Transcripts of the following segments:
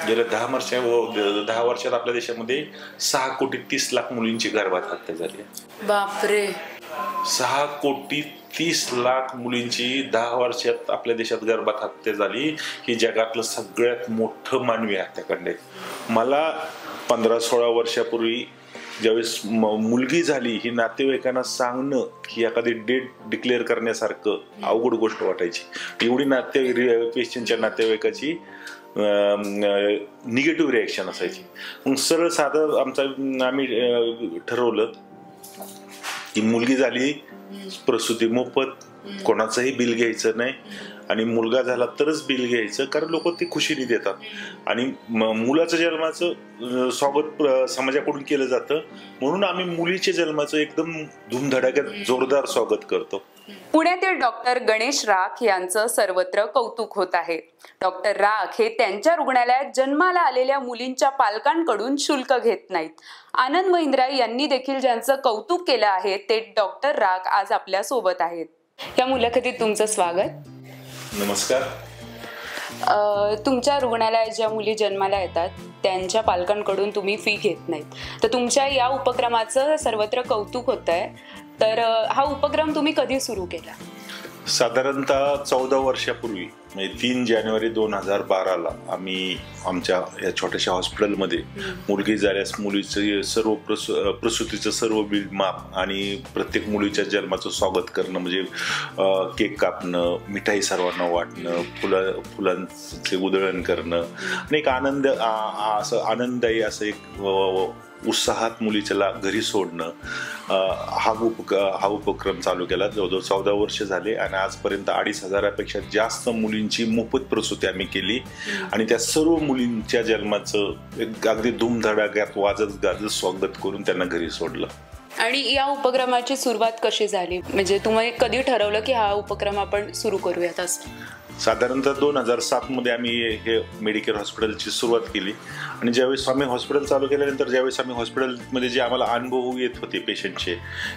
गेल्या 10 वर्षात आपल्या देशामध्ये 6,30,00,000 मुलींची गर्भात हत्या झाली आहे. बापरे. 6,30,00,000 मुलींची 10 वर्षात आपल्या देशात गर्भात हत्या झाली. ही जगातलं सगळ्यात मोठं मानवी हत्याकांड आहे. मला 15-16 वर्षापूर्वी ज्यावेळेस मुलगी झाली ही नातेवाईकांना सांगणं की एखादी डेट डिक्लेअर करण्यासारखं अवघड गोष्ट वाटायची. एवढी पेशंटच्या नातेवाईकाची निगेटिव्ह रिॲक्शन असायची. मग सरळ साधं आम्ही ठरवलं की मुलगी झाली प्रसूती मोफत, कोणाचंही बिल घ्यायचं नाही आणि मुलगा झाला तरच बिल घ्यायचं, कारण लोक ते खुशीने देतात आणि मुलाचं जन्माचं स्वागत समाजाकडून केलं जातं. म्हणून आम्ही मुलीच्या जन्माचं एकदम धूमधडाक्यात जोरदार स्वागत करतो. पुण्यातील डॉक्टर गणेश राख यांचं सर्वत्र कौतुक होत आहे. डॉक्टर राख हे त्यांच्या रुग्णालयात जन्माला आलेल्या मुलींच्या पालकांकडून शुल्क घेत नाहीत. आनंद महिंद्रा यांनी देखील ज्यांचं कौतुक केलं आहे ते डॉक्टर राख आज आपल्या सोबत आहेत. या मुलाखतीत तुमचं स्वागत. नमस्कार. तुमच्या रुग्णालयात ज्या मुली जन्माला येतात त्यांच्या पालकांकडून तुम्ही फी घेत नाहीत, तर तुमच्या या उपक्रमाचं सर्वत्र कौतुक होत आहे. तर हा उपक्रम तुम्ही कधी सुरू केला? साधारणतः 14 वर्षापूर्वी म्हणजे 3 जानेवारी 2012ला आम्ही आमच्या या छोट्याशा हॉस्पिटलमध्ये मुलगी झाल्यास मुलीचं सर्व प्रसूतीचं सर्व बिल माफ आणि प्रत्येक मुलीच्या जन्माचं स्वागत करणं, म्हणजे केक कापणं, मिठाई सर्वांना वाटणं, फुलांचे उधळण करणं आणि एक आनंददायी असं एक उत्साहात मुलीच्याला घरी सोडणं, हा उपक्रम चालू केला. जवळजवळ 14 वर्ष झाले आणि आजपर्यंत 2,500पेक्षा जास्त मुलींची मोफत प्रसूती आम्ही केली आणि त्या सर्व मुलींच्या जन्माचं अगदी धूमधडाक्यात वाजत गाजत स्वागत करून त्यांना घरी सोडलं. आणि या उपक्रमाची सुरुवात कशी झाली? म्हणजे तुम्ही कधी ठरवलं की हा उपक्रम आपण सुरू करूयात असं? साधारणतः 2007 मध्ये आम्ही हे मेडिकेअर हॉस्पिटलची सुरुवात केली आणि ज्यावेळेस आम्ही हॉस्पिटल चालू केल्यानंतर ज्यावेळेस आम्ही हॉस्पिटलमध्ये जे आम्हाला अनुभव येत होते पेशंटचे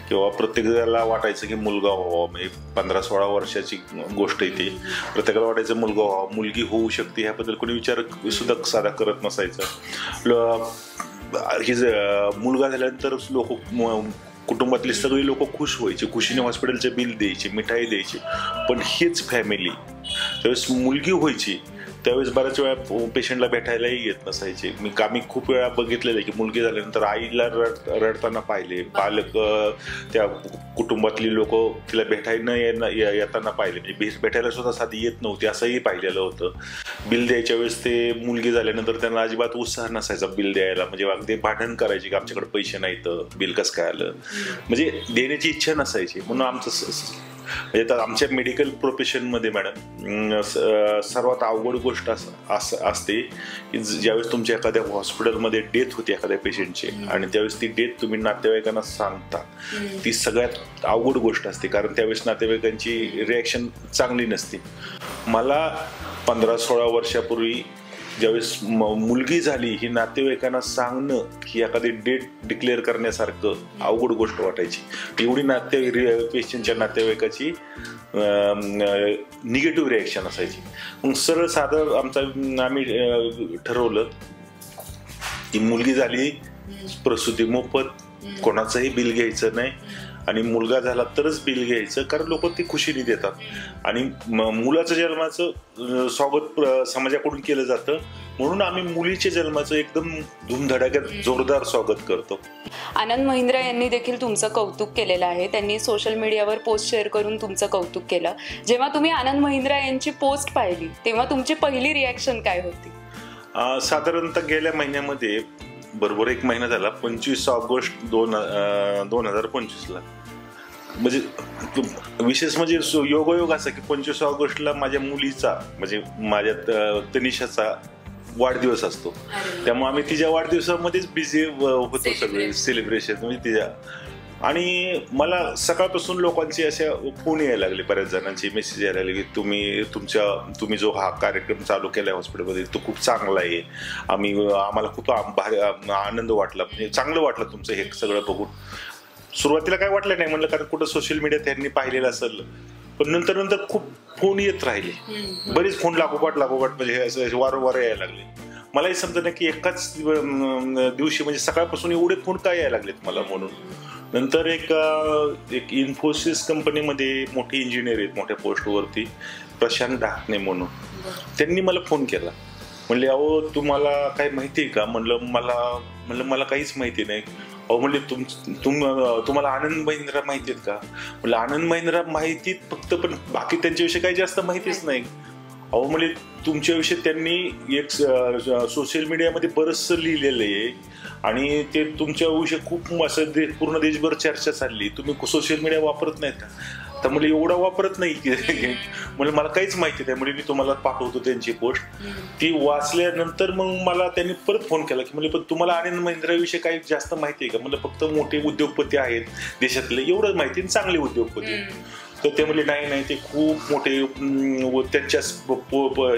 किंवा प्रत्येकाला वाटायचं की मुलगा व्हावा, म्हणजे 15-16 वर्षाची गोष्ट येते, प्रत्येकाला वाटायचं मुलगा व्हावा, मुलगी होऊ शकते, ह्याबद्दल कोणी विचार सुद्धा साधा करत नसायचं. मुलगा झाल्यानंतर कुटुंबातली सगळी लोक खुश व्हायची, खुशीने हॉस्पिटलचे बिल द्यायचे, मिठाई द्यायची. पण हीच फॅमिली त्यावेळेस मुलगी व्हायची त्यावेळेस बऱ्याच वेळा पेशंटला भेटायलाही येत नसायचे. आम्ही खूप वेळा बघितलेलं की मुलगी झाल्यानंतर आईला रडताना पाहिले, पालक त्या कुटुंबातली लोक तिला येताना पाहिले, म्हणजे भेटायला सुद्धा साधी येत नव्हती असंही पाहिलेलं होतं. बिल द्यायच्या वेळेस ते मुलगी झाल्यानंतर त्यांना अजिबात उत्साह नसायचा बिल द्यायला, म्हणजे अगदी भांडण करायची की आमच्याकडे पैसे नाहीत, बिल कसं काय आलं, म्हणजे देण्याची इच्छा नसायची. म्हणून म्हणजे आमच्या मेडिकल प्रोफेशनमध्ये मॅडम सर्वात अवघड गोष्ट असते की ज्यावेळेस तुमच्या एखाद्या हॉस्पिटलमध्ये डेथ होती एखाद्या पेशंटची आणि त्यावेळेस ती डेथ तुम्ही नातेवाईकांना सांगता, ती सगळ्यात अवघड गोष्ट असते, कारण त्यावेळेस नातेवाईकांची रिॲक्शन चांगली नसते. मला 15-16 वर्षापूर्वी ज्यावेळेस मुलगी झाली ही नातेवाईकांना सांगणं की एखादी डेट डिक्लेअर करण्यासारखं अवघड गोष्ट वाटायची. एवढी पेशंटच्या नातेवाईकाची निगेटिव्ह रिॲक्शन असायची. मग सरळ साधं आम्ही ठरवलं की मुलगी झाली प्रसूती मोफत, कोणाचंही बिल घ्यायचं नाही आणि मुलगा झाला तरच बिल घ्यायचं, कारण लोक ते खुशीने देतात आणि मुलाचं जन्माचं स्वागत समाजाकडून केलं जातं. म्हणून आम्ही मुलीच्या जन्माचं एकदम धूमधडाक्यात जोरदार स्वागत करतो. आनंद महिंद्रा यांनी देखील तुमचं कौतुक केलेलं आहे. त्यांनी सोशल मीडियावर पोस्ट शेअर करून तुमचं कौतुक केलं. जेव्हा तुम्ही आनंद महिंद्रा यांची पोस्ट पाहिली तेव्हा तुमची पहिली रिॲक्शन काय होती? साधारणतः गेल्या महिन्यामध्ये बरोबर 1 महिना झाला, 25 ऑगस्ट 2025ला, म्हणजे विशेष म्हणजे योगायोग असा की 25 ऑगस्टला माझ्या मुलीचा म्हणजे माझ्या तनिषाचा वाढदिवस असतो. त्यामुळे आम्ही तिच्या वाढदिवसामध्येच बिझी होतो सगळे सेलिब्रेशन म्हणजे तिच्या. आणि मला सकाळपासून लोकांचे असे फोन यायला लागले, बऱ्याच जणांचे मेसेज यायला लागले की तुम्ही जो हा कार्यक्रम चालू केलाय हॉस्पिटलमध्ये तो खूप चांगला आहे, आम्हाला खूप आनंद वाटला, म्हणजे चांगलं वाटलं तुमचं हे सगळं बघून. सुरुवातीला काय वाटलं नाही, म्हणलं कारण कुठं सोशल मीडिया त्यांनी पाहिलेलं असेल, पण नंतर खूप फोन येत राहिले, बरेच फोन लागोपाठ म्हणजे वारंवार यायला लागले. मलाही समजा नाही की एकाच दिवशी म्हणजे सकाळपासून एवढे फोन काय यायला लागलेत मला म्हणून. नंतर एक इन्फोसिस कंपनीमध्ये मोठे इंजिनियर आहेत मोठ्या पोस्टवरती, प्रशांत ढाकणे म्हणून, त्यांनी मला फोन केला. म्हणले अहो तुम्हाला काय माहिती आहे का? म्हणलं मला काहीच माहिती नाही. अहो म्हणले तुम्हाला आनंद महिंद्रा माहिती आहेत का? म्हणलं आनंद महिंद्रा माहितीत फक्त, पण बाकी त्यांच्याविषयी काही जास्त माहितीच नाही. अहो म्हणजे तुमच्याविषयी त्यांनी एक सोशल मीडियामध्ये बरंचसं लिहिलेलं आहे आणि ते तुमच्याविषयी खूप असं पूर्ण देशभर चर्चा चालली. तुम्ही सोशल मीडिया वापरत नाहीत का? तर म्हणजे एवढा वापरत नाही की म्हणजे मला काहीच माहिती नाही. म्हणजे मी तुम्हाला पाठवतो त्यांची पोस्ट. ती वाचल्यानंतर मग मला त्यांनी परत फोन केला की म्हणजे पण तुम्हाला आनंद महिंद्राविषयी काही जास्त माहिती आहे का? म्हणजे फक्त मोठे उद्योगपती आहेत देशातले, एवढंच माहिती, चांगले उद्योगपती. तर ते म्हणले नाही ते खूप मोठे,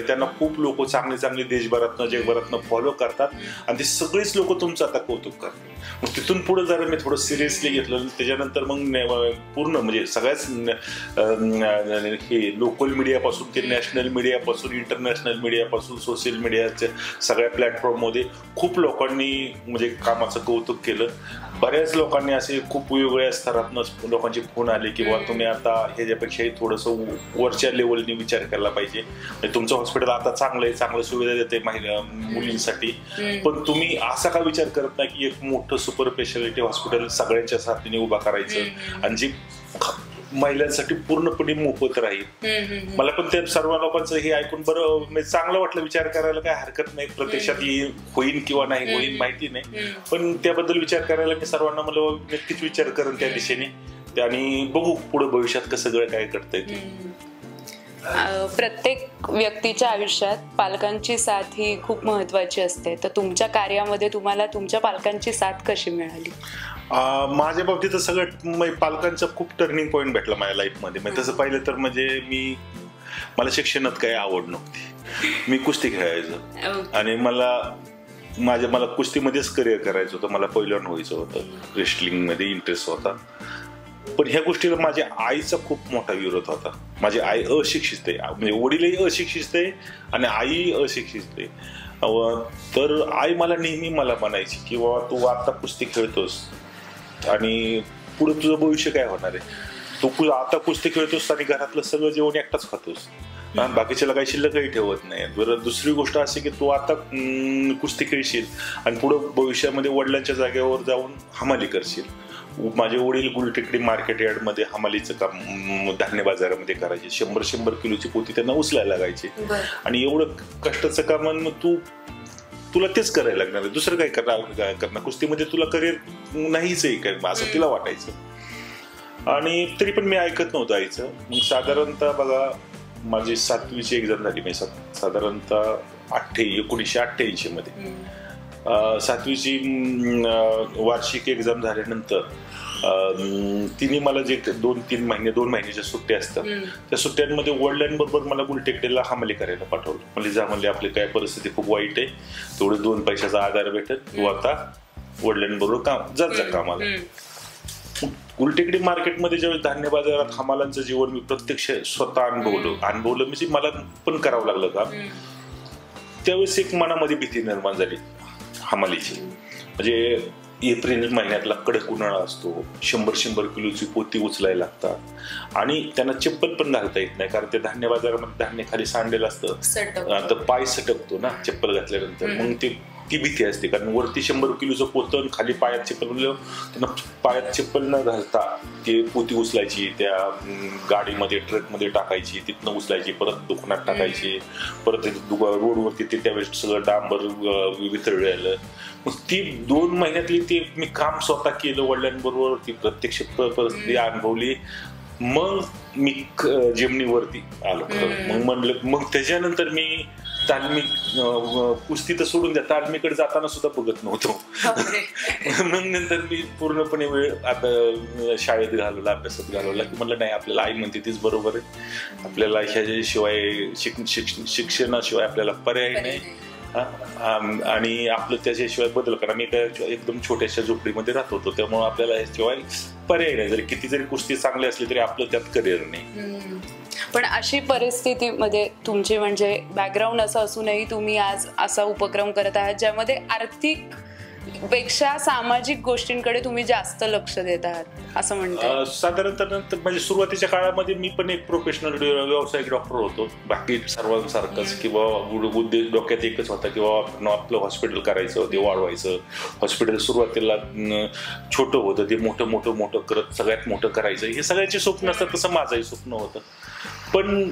त्यांना खूप लोक चांगले देशभरातनं जगभरातनं फॉलो करतात आणि ते सगळेच लोक तुमचं आता कौतुक करतात. मग तिथून पुढे जरा मी थोडं सिरियसली घेतलं. त्याच्यानंतर मग पूर्ण म्हणजे सगळ्याच हे लोकल मीडियापासून ते नॅशनल मीडियापासून इंटरनॅशनल मीडियापासून सोशल मीडियाच्या सगळ्या प्लॅटफॉर्ममध्ये खूप लोकांनी म्हणजे कामाचं कौतुक केलं. बऱ्याच लोकांनी असे खूप वेगवेगळ्या स्तरातनं लोकांचे फोन आले की बाबा तुम्ही आता ह्याच्यापेक्षाही थोडंसं वरच्या लेवलनी विचार केला पाहिजे. तुमचं हॉस्पिटल आता चांगलं सुविधा देते मुलींसाठी, पण तुम्ही असा का विचार करत नाही की एक मोठं सुपर स्पेशालिटी हॉस्पिटल सगळ्यांच्या साथीने उभा करायचं आणि जे महिलांसाठी पूर्णपणे मोफत राहील. मला पण त्या सर्व लोकांचं हे ऐकून बरं चांगलं वाटलं. विचार करायला काय हरकत नाही. प्रत्यक्षात होईल किंवा नाही होईल माहिती नाही, पण त्याबद्दल विचार करायला मी सर्वांना मला नक्कीच विचार करेन त्या दिशेने. आणि बघू पुढे भविष्यात कसं सगळं काय करता येईल. प्रत्येक व्यक्तीच्या आयुष्यात पालकांची साथ ही खूप महत्वाची असते. तर तुमच्या कार्यामध्ये तुम्हाला तुमच्या पालकांची साथ कशी मिळाली? माझ्या बाबतीत सगळं पालकांचा खूप टर्निंग पॉईंट भेटला माझ्या लाईफमध्ये. म्हणजे तसं पाहिलं तर म्हणजे मला शिक्षणात काही आवड नव्हती. मी कुस्ती खेळायचो आणि मला कुस्तीमध्येच करिअर करायचं होतं. मला पहिलवान व्हायचं होतं, रेस्लिंगमध्ये इंटरेस्ट होता. पण ह्या गोष्टीला माझ्या आईचा खूप मोठा विरोध होता. माझी आई अशिक्षित आहे, म्हणजे वडीलही अशिक्षित आहे आणि आई अशिक्षित आहे. तर आई नेहमी मला म्हणायची की बाबा तू आता कुस्ती खेळतोस आणि पुढे तुझं भविष्य काय होणार आहे? तू आता कुस्ती खेळतोस आणि घरातलं सगळं जेवण एकटाच खातोस, बाकीच्याला काही शिल्लकही ठेवत नाही. बरं दुसरी गोष्ट अशी की तू आता कुस्ती खेळशील आणि पुढं भविष्यामध्ये वडिलांच्या जागेवर जाऊन हमाली करशील. माझे वडील गुलटेकडी मार्केट यार्डमध्ये हमालीचं काम धान्य बाजारामध्ये करायचे. 100 किलोची पोती त्यांना उचलायला लागायची आणि एवढं कष्टाचं काम तुला तेच करायला लागणार आहे, दुसरं काय करणार, कुस्तीमध्ये तुला करिअर नाहीच आहे काय असं तिला वाटायचं. आणि तरी पण मी ऐकत नव्हतं आईचं. मग साधारणतः बघा माझी 7वीची एक्झाम झाली. मी साधारणतः 1988 मध्ये 7वीची वार्षिक एक्झाम झाल्यानंतर तिने मला जे 2 महिन्याच्या सुट्ट्या असतात त्या सुट्ट्यांमध्ये वडिलांबरोबर मला गुलटेकडीला हमाली करायला पाठवलं. म्हणजे जा म्हणले आपली काय परिस्थिती खूप वाईट आहे, तेवढे 2 पैशाचा आधार भेटत, तू आता वडिलांबरोबर जात जा कामाला. गुलटेकडी मार्केटमध्ये ज्यावेळेस धान्य बाजारात हमालांचं जीवन मी प्रत्यक्ष स्वतः अनुभवलं म्हणजे मला पण करावं लागलं काम. त्यावेळेस एक मनामध्ये भीती निर्माण झाली हमालीची. म्हणजे एप्रिल महिन्यातला कडक उन्हाळा असतो, 100 किलोची पोती उचलायला लागतात आणि त्यांना चप्पल पण घालता येत नाही, कारण ते धान्य बाजारामध्ये धान्य खाली सांडलेलं असतं तर पाय सटकतो ना चप्पल घातल्यानंतर. मग ती भीती असते, कारण वरती 100 किलोचं पोतं खाली पायात चप्पल म्हणलं त्यांना पायात चप्पल न घालता ते पोती उचलायची, त्या गाडीमध्ये ट्रकमध्ये टाकायची, तिथनं उचलायची, परत दुकानात टाकायची, परत रोडवरती ते त्यावेळेस सगळं डांबर वितळलेलं. मग ती 2 महिन्यातली ते मी काम स्वतः केलं वडिलांबरोबर, ती प्रत्यक्ष परिस्थिती अनुभवली. मग मी जेमनीवरती आलो खरं. मग त्याच्यानंतर मी तालमी कुस्ती तर सोडून द्या, तालमीकडे जाताना सुद्धा बघत नव्हतो. मग नंतर मी पूर्णपणे वेळ शाळेत घालवला, अभ्यासात घालवला की म्हणलं नाही आपल्याला आई म्हणते तीच बरोबर आहे, आपल्याला ह्याशिवाय शिक्षणाशिवाय आपल्याला पर्याय नाही आणि आपलं त्याच्याशिवाय बदल करा. मी त्या एकदम छोट्याशा झोपडीमध्ये राहत होतो, त्यामुळे आपल्याला ह्याशिवाय पर्याय नाही. किती जरी कुस्ती चांगली असली तरी आपलं त्यात करिअर नाही. पण अशी परिस्थितीमध्ये तुमची म्हणजे बॅकग्राऊंड असं असूनही तुम्ही आज असा उपक्रम करत आहात ज्यामध्ये आर्थिक पेक्षा सामाजिक गोष्टींकडे तुम्ही जास्त लक्ष देत आहात असं म्हणतात. साधारणतः म्हणजे सुरुवातीच्या काळामध्ये मी पण एक प्रोफेशनल व्यावसायिक डॉक्टर होतो. बाकी सर्वांसारखंच किंवा उद्देश डोक्यात एकच होता किंवा आपलं हॉस्पिटल करायचं, ते वाढवायचं. हॉस्पिटल सुरुवातीला छोटं होतं, ते मोठं करत सगळ्यात मोठं करायचं. हे सगळ्यांचे स्वप्न असतात, तसं माझंही स्वप्न होतं. पण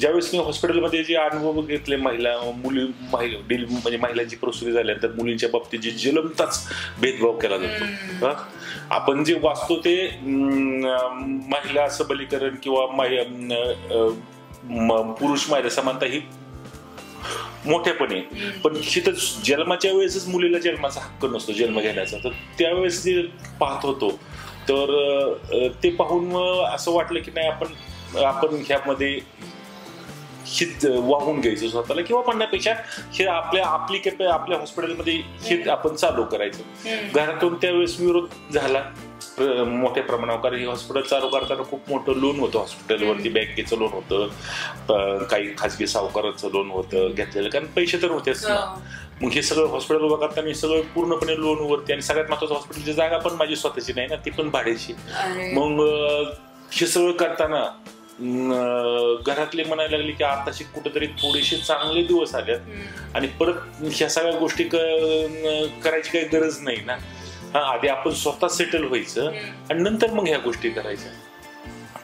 ज्यावेळेस मी हॉस्पिटलमध्ये जे अनुभव घेतले म्हणजे महिलांची प्रसूती झाल्यानंतर मुलींच्या बाबतीत जे जलमताच भेदभाव केला जातो. आपण जे वाचतो ते महिला सबलीकरण किंवा पुरुष महिला समानता ही मोठेपणे, पण तिथं जन्माच्या वेळेसच मुलीला जन्माचा हक्क नसतो जन्म घेण्याचा. तर त्यावेळेस जे पाहत होतो तर ते पाहून असं वाटलं की नाही आपण ह्यामध्ये वाहून घ्यायचं स्वतःला किंवा म्हणण्यापेक्षा हे आपल्या हॉस्पिटलमध्ये हे आपण चालू करायचं. घरातून त्यावेळेस विरोध झाला मोठ्या प्रमाणावर, कारण हे हॉस्पिटल चालू करताना खूप मोठं लोन होतं हॉस्पिटलवरती. बँकेचं लोन होतं, काही खाजगी सावकाराचं लोन होतं घेतलेलं, कारण पैसे तर होतेच ना. मग हे सगळं हॉस्पिटल उभं करताना हे सगळं पूर्णपणे लोनवरती, आणि सगळ्यात महत्त्वाचं हॉस्पिटलची जागा पण माझी स्वतःची नाही ना, ती पण भाड्याची. मग हे सगळं करताना घरातले म्हणायला लागले की आताशी कुठेतरी थोडेसे चांगले दिवस आलेत आणि परत ह्या सगळ्या गोष्टी करायची काही गरज नाही ना. आधी आपण स्वतः सेटल व्हायचं आणि नंतर मग ह्या गोष्टी करायच्या.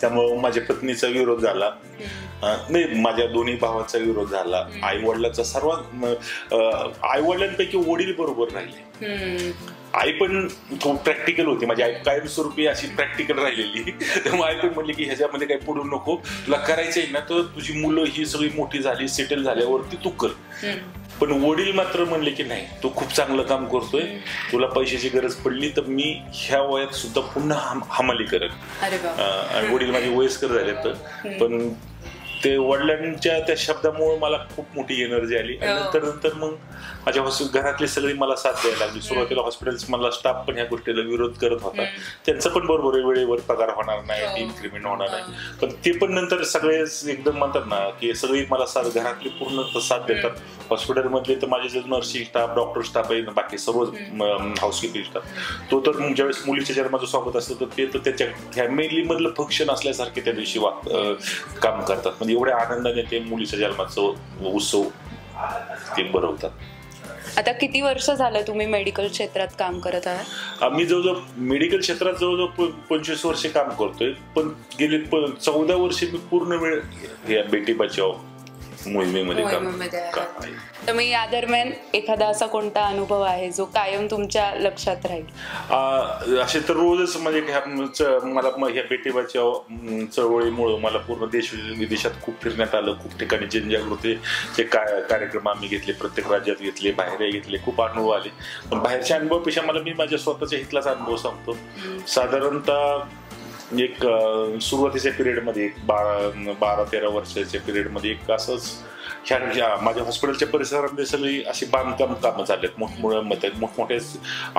त्यामुळं माझ्या पत्नीचा विरोध झाला, नाही माझ्या दोन्ही भावाचा विरोध झाला, आई वडिलांचा आई वडिलांपैकी वडील बरोबर राहिले. आई पण प्रॅक्टिकल होती, माझी आई कायमस्वरूपी अशी प्रॅक्टिकल राहिलेली. त्यामुळे आई पण म्हणली की ह्याच्यामध्ये काही पडू नको, तुला करायचंय ना तर तुझी मुलं ही सगळी मोठी झाली, सेटल झाल्यावरती तू कर. पण वडील मात्र म्हणले की नाही, तू खूप चांगलं काम करतोय, तुला पैशाची गरज पडली तर मी ह्या वयात सुद्धा पुन्हा हमाली करेन. आणि वडील माझे वयस्कर झाले, तर पण ते वडिलांच्या त्या शब्दामुळे मला खूप मोठी एनर्जी आली. आणि नंतर मग माझ्या घरातले सगळे मला साथ द्यायला लागली. सुरुवातीला हॉस्पिटल्स मला स्टाफ पण ह्या गोष्टीला विरोध करत होता, त्यांचं पण बरोबर आहे, वेळेवर पगार होणार नाही, इन्क्रिमेंट होणार नाही, पण ते पण नंतर सगळे एकदम म्हणतात ना की सगळे मला साथ, घरातले पूर्ण साथ देतात. हॉस्पिटलमधले तर माझे जे नर्सिंग स्टाफ, डॉक्टर स्टाफ आहे, बाकी सर्व हाऊसकीपिंग स्टाफ, तो तर ज्यावेळेस मुलीच्या जन्माचं स्वागत असतं तर ते तर त्यांच्या फॅमिलीमधलं फंक्शन असल्यासारखे त्या दिवशी काम करतात. म्हणजे एवढ्या आनंदाने ते मुलीच्या जन्माचं उत्सव ते भरवतात. आता किती वर्ष झालं तुम्ही मेडिकल क्षेत्रात काम करत आहात? मी जवळजवळ मेडिकल क्षेत्रात जवळजवळ 25 वर्षे काम करतोय, पण गेली 14 वर्षे मी पूर्ण वेळ या बेटी बचाव मोहिमेमध्ये काम. तर मी या दरम्यान एखादा असा कोणता अनुभव आहे जो कायम तुमच्या लक्षात राहील? असे तर रोजच म्हणजे मला ह्या बेटी बचाव चळवळीमुळं मला पूर्ण देश विदेशात खूप फिरण्यात आलं. खूप ठिकाणी जनजागृतीचे कार्यक्रम आम्ही घेतले, प्रत्येक राज्यात घेतले, बाहेर घेतले, खूप अनुभव आले. पण बाहेरच्या अनुभवापेक्षा मला मी माझ्या स्वतःच्या हितलाच अनुभव सांगतो. साधारणतः एक सुरुवातीच्या पिरियडमध्ये 12-13 वर्षाच्या पिरियडमध्ये एक असंच ह्या माझ्या हॉस्पिटलच्या परिसरामध्ये सगळी अशी बांधकाम कामं चाललेत. मोठमोठ्या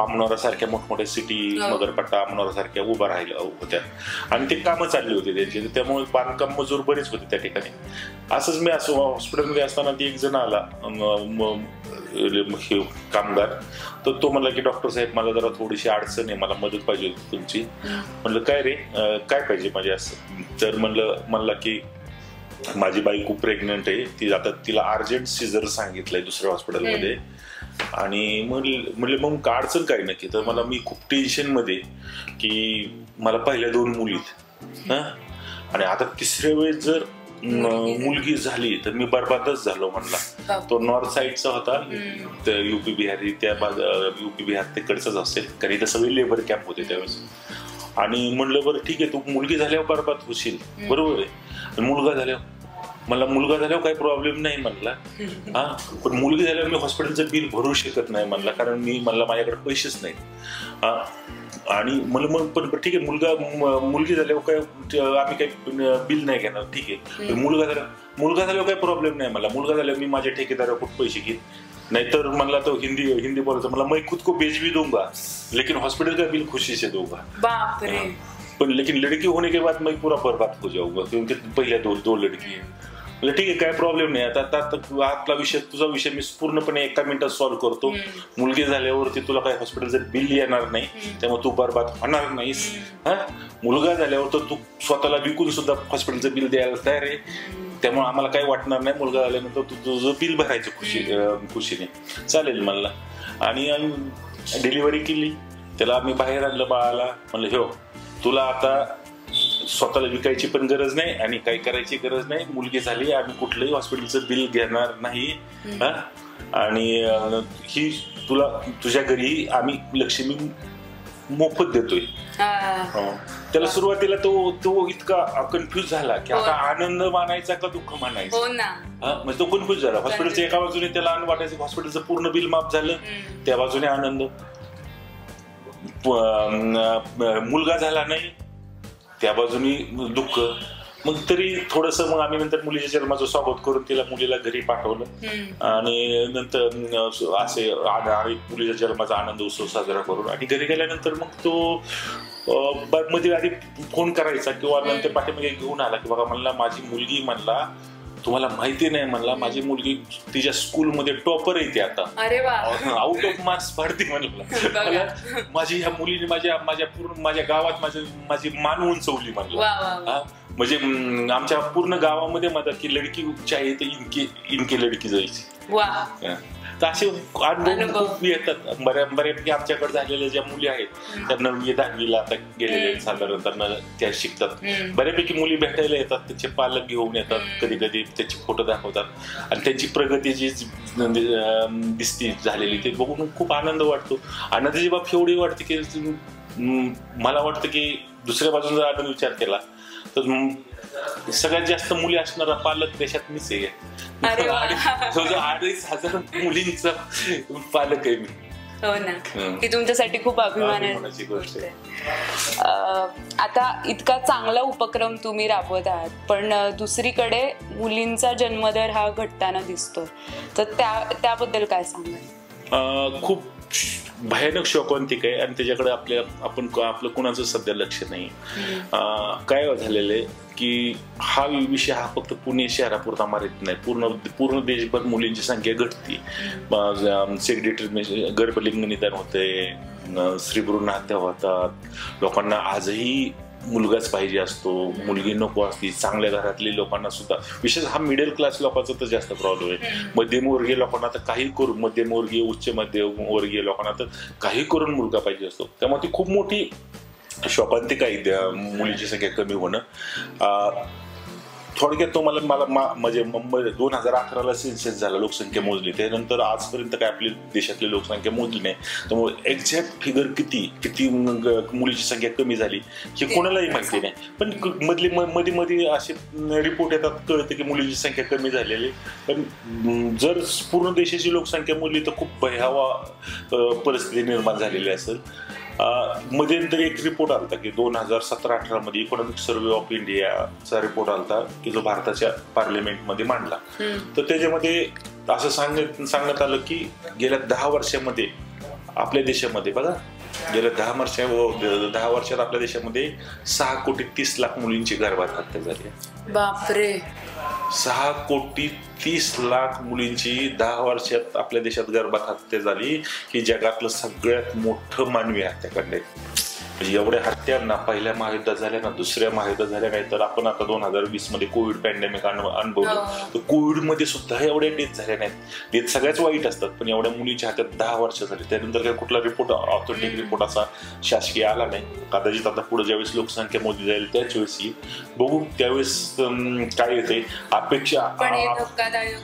आमनोरासारख्या मोठमोठ्या सिटी, नगरपट्टा आमनोरासारख्या उभा राहिल्या होत्या आणि ते कामं चालली होती त्यांची. त्यामुळे बांधकाम मजूर बरेच होते त्या ठिकाणी. असंच मी असं हॉस्पिटलमध्ये असताना ती एक जण आला कामगार, तर तो म्हणला की डॉक्टर साहेब मला जरा थोडीशी अडचण आहे, मला मदत पाहिजे होती तुमची. म्हणलं काय रे, काय पाहिजे माझे असं? तर म्हणला की माझी बाई खूप प्रेग्नंट आहे, ती आता तिला अर्जंट सिझर सांगितलंय दुसऱ्या हॉस्पिटलमध्ये. आणि म्हणले मग अडचण काय नक्की? तर मला मी खूप टेन्शन मध्ये की मला पहिल्या 2 मुलीत आणि आता तिसऱ्या वेळेस जर मुलगी झाली तर मी बरबादच झालो म्हणला. तो नॉर्थ साईडचा होता, तर युपी बिहारी, त्या युपी बिहार तिकडचंच असेल, कारण इथं सगळे लेबर कॅम्प होते त्यावेळेस. आणि म्हणलं बरं ठीक आहे, तू मुलगी झाल्यावर बरबाद होशील, बरोबर आहे. मुलगा झाल्यावर काही प्रॉब्लेम नाही म्हणला. पण मुलगी झाल्यावर मी हॉस्पिटलचं बिल भरू शकत नाही म्हणला, कारण म्हणला माझ्याकडे पैसेच नाहीत. आणि मग पण ठीक आहे, मुलगी झाल्यावर काय आम्ही काही बिल नाही घेणार, ठीक आहे. मुलगा झाल्यावर काही प्रॉब्लेम नाही मला. मुलगा झाल्यावर मी माझ्या ठेकेदारावर खूप पैसे घेईन, नाहीतर म्हणला तो हिंदी बोलायचं, मला मैं खुद को बेच भी दूंगा लेकिन हॉस्पिटल का बिल खुशी से दूंगा. बापरे. पण लेकिन लड़की होने के बाद मैं पूरा बर्बाद हो जाऊंगा क्योंकि पहले दो लड़की है. म्हणजे ठीक आहे, काय प्रॉब्लेम नाही. आता आपला विषय, तुझा विषय मी पूर्णपणे एका मिनिटात सॉल्व्ह करतो. मुलगी झाल्यावरती तुला काही हॉस्पिटलचं बिल येणार नाही, त्यामुळे तू बर्बाद होणार नाहीस. हा, मुलगा झाल्यावर तर तू स्वतःला विकून सुद्धा हॉस्पिटलचं बिल द्यायला तयार आहे. त्यामुळे आम्हाला काही वाटणार नाही. मुलगा झाल्यानंतर तू तुझं बिल भरायचं खुशीने चालेल मला. आणि डिलिव्हरी केली, त्याला आम्ही बाहेर आणलं बाळाला. म्हणलं हो, तुला आता स्वतःला विकायची पण गरज नाही आणि काही करायची गरज नाही. मुलगी झाली, आम्ही कुठलंही हॉस्पिटलचं बिल घेणार नाही. आणि ही तुला तुझ्या घरी आम्ही लक्ष्मी मोफत देतोय. त्याला सुरुवातीला तो इतका कन्फ्युज झाला की आता आनंद मानायचा का दुःख मानायचं. म्हणजे तो कन्फ्युज झाला. हॉस्पिटलच्या एका बाजूने त्याला आनंद वाटायचं, हॉस्पिटलचं पूर्ण बिल माफ झालं, त्या बाजूने आनंद. मुलगा झाला नाही, त्या बाजूनी दुःख. मग तरी थोडस मग आम्ही नंतर मुलीच्या जन्माचं स्वागत करून तिला मुलीला घरी पाठवलं. आणि नंतर असे मुलीच्या जन्माचा आनंद उत्सव साजरा करून आणि घरी गेल्यानंतर मग तो मध्ये आधी फोन करायचा किंवा नंतर पाठीमागे घेऊन आला की बघा म्हणला माझी मुलगी, म्हणला तुम्हाला माहिती नाही, म्हणला माझी मुलगी तिच्या स्कूलमध्ये टॉपर येते आता, आउट ऑफ मार्क्स पाडते. म्हणलं माझी ह्या मुलीने माझ्या गावात माझी मान उंचवली. म्हणलं म्हणजे आमच्या पूर्ण गावामध्ये म्हणतात की लडकी चाहिए तर इनके लडकी जायची. तर असे अनुभव खूप येतात. बऱ्यापैकी आमच्याकडे झालेल्या ज्या मुली आहेत त्या 9वी 10वीला आता गेलेले साधारण, त्यांना त्या शिकतात. बऱ्यापैकी मुली भेटायला येतात, त्याचे पालक घेऊन येतात, कधी कधी त्याचे फोटो दाखवतात आणि त्यांची प्रगती जी दिसती झालेली ते बघून खूप आनंद वाटतो. आनंदाची बाब एवढी वाटते की मला वाटतं की दुसऱ्या बाजून जर आपण विचार केला तर सगळ्यात जास्त मुली असणारा पालक देशात मीच आहे. 2,500 मुलींचा पालक आहे मी. हो ना, ही तुमच्यासाठी खूप अभिमानाची गोष्ट आहे. आता इतका चांगला उपक्रम तुम्ही राबवत आहात, पण दुसरीकडे मुलींचा जन्मदर हा घटताना दिसतोय, तर त्याबद्दल काय सांगाल? खूप भयानक शोकांतिक आहे आणि त्याच्याकडे आपलं कुणाचं सध्या लक्ष नाही. काय झालेलं आहे की हा विषय हा फक्त पुणे शहरापुरता मारित नाही, पूर्ण देशभर मुलींची संख्या घटते. सेक्रेटरी गर्भलिंग निदान होते, स्त्रीभ्रूण हत्या होतात, लोकांना आजही मुलगाच पाहिजे असतो, मुलगी नको असती. चांगल्या घरातल्या लोकांना सुद्धा, विशेष हा मिडल क्लास लोकांचा तर जास्त प्रॉब्लेम आहे. मध्यमवर्गीय लोकांना तर काही करून, मध्यमवर्गीय उच्च मध्यमवर्गीय लोकांना तर काही करून मुलगा पाहिजे असतो. त्यामुळे ती खूप मोठी शोकांतिक आहे मुलीची संख्या कमी होणं. थोडक्यात मला म्हणजे मुंबई 2011ला सेन्सस झाला, लोकसंख्या मोजली, त्यानंतर आजपर्यंत काय आपली देशातली लोकसंख्या मोजली नाही. त्यामुळे एक्झॅक्ट फिगर किती मुलीची संख्या कमी झाली हे कोणालाही माहिती नाही. पण मध्ये असे रिपोर्ट येतात, कळतं की मुलीची संख्या कमी झालेली. पण जर पूर्ण देशाची लोकसंख्या मोजली तर खूप भयावह परिस्थिती निर्माण झालेली असेल. मध्यंतरी एक रिपोर्ट आलता की 2017-18 मध्ये इकॉनॉमिक सर्व्हे ऑफ इंडियाचा रिपोर्ट आलता की जो भारताच्या पार्लिमेंटमध्ये मांडला. तर त्याच्यामध्ये असं सांगण्यात आलं की गेल्या 10 वर्षामध्ये आपल्या देशामध्ये, बघा गेल्या 10 वर्षात आपल्या देशामध्ये 6,30,00,000 मुलींची गर्भात हत्या झाली. बापरे, 6,30,00,000 मुलींची 10 वर्षात आपल्या देशात गर्भात हत्या झाली, ही जगातलं सगळ्यात मोठं मानवी हत्याकांड आहे. म्हणजे एवढ्या हत्या ना पहिल्या महायुद्धात झाल्या ना दुसऱ्या महायुद्धात झाल्या नाही, तर आपण आता 2020 मध्ये कोविड पॅन्डेमिक अनुभवलं, तर कोविड मध्ये सुद्धा एवढ्या डेथ झाल्या नाहीत. डेथ सगळ्याच वाईट असतात, पण एवढ्या मुलींच्या हातात 10 वर्ष झाली. त्यानंतर काही कुठला रिपोर्ट, ऑथेंटिक रिपोर्ट असा शासकीय आला नाही. कदाचित आता पुढे ज्यावेळेस लोकसंख्या मोजली जाईल त्याच वेळेस बघू, त्यावेळेस काय येते. अपेक्षा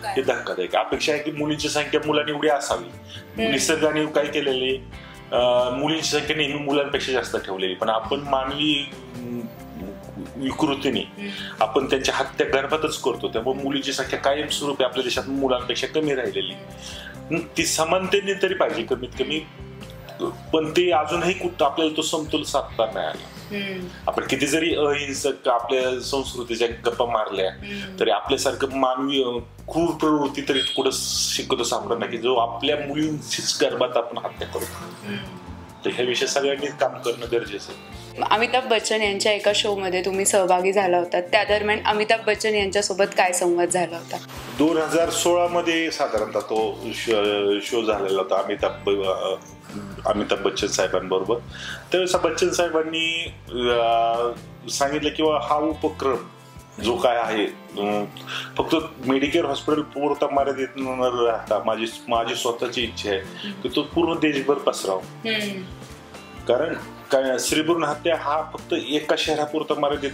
हे धक्कादायक अपेक्षा आहे की मुलींची संख्या मुलांनी एवढी असावी. निसर्गाने काय केलेले, मुलींची संख्या नेहमी मुलांपेक्षा जास्त ठेवलेली, पण आपण मानवी विकृतीने आपण त्यांच्या हत्या गर्भातच करतो. त्यामुळे मुलींची संख्या कायमस्वरूपी आपल्या देशात मुलांपेक्षा कमी राहिलेली. ती समानतेने तरी पाहिजे कमीत कमी, पण ते अजूनही कुठं आपल्याला तो समतोल साधता नाही आला. आपण किती जरी अहिंसक आपल्या संस्कृतीच्या गप्पा मारल्या तरी आपल्यासारखं मानवी क्रूर प्रवृत्ती तरी कुठं शिकतो सापडत नाही की जो आपल्या मुलींचीच गर्भात आपण हत्या करतो. तर ह्या विषयी सगळ्यांनी काम करणं गरजेचं आहे. अमिताभ बच्चन यांच्या एका शो मध्ये तुम्ही सहभागी झाला होता, त्या दरम्यान अमिताभ बच्चन यांच्यासोबत काय संवाद झाला होता? 2016 मध्ये साधारणतः तो शो झालेला होता अमिताभ बच्चन साहेबांबरोबर. त्यावेळेस बच्चन साहेबांनी सांगितलं किंवा हा उपक्रम जो काय आहे फक्त मेडिकेअर हॉस्पिटल पुरता मर्यादित न राहता माझी स्वतःची इच्छा आहे की तो पूर्ण देशभर पसरावा. कारण काय श्रीभ्रूण हत्या हा फक्त एका शहरापुरता मर्यादित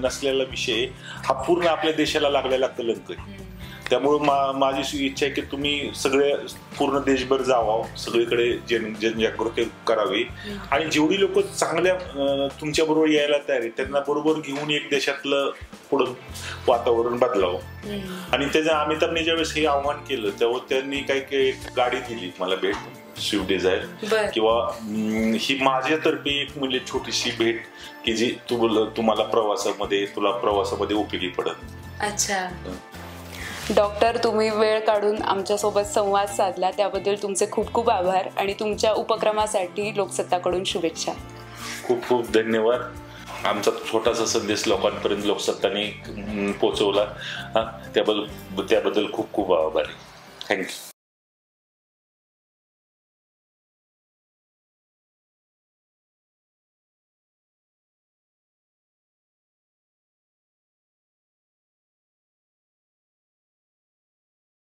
नसलेला विषय, हा पूर्ण आपल्या देशाला लागलेला कलंक आहे. त्यामुळे माझी इच्छा आहे की तुम्ही सगळे पूर्ण देशभर जावं, सगळीकडे जनजागृती करावी आणि जेवढी लोक चांगल्या तुमच्या बरोबर यायला तयार आहेत त्यांना बरोबर घेऊन एक देशातलं पुढं वातावरण बदलावं. आणि त्याच्या अमिताभने ज्यावेळेस हे आव्हान केलं तेव्हा त्यांनी काही गाडी दिली मला भेट, स्विफ्ट डिझायर, किंवा ही माझ्यातर्फे एक म्हणजे छोटीशी भेट की जी तुला प्रवासामध्ये उपयोगी पडत. अच्छा डॉक्टर, तुम्ही वेळ काढून आमच्यासोबत संवाद साधला त्याबद्दल तुमचे खूप खूप आभार आणि तुमच्या उपक्रमासाठी लोकसत्ताकडून शुभेच्छा. खूप खूप धन्यवाद. आमचा छोटासा संदेश लोकांपर्यंत लोकसत्ताने पोहोचवला त्याबद्दल खूप खूप आभार. थँक्यू.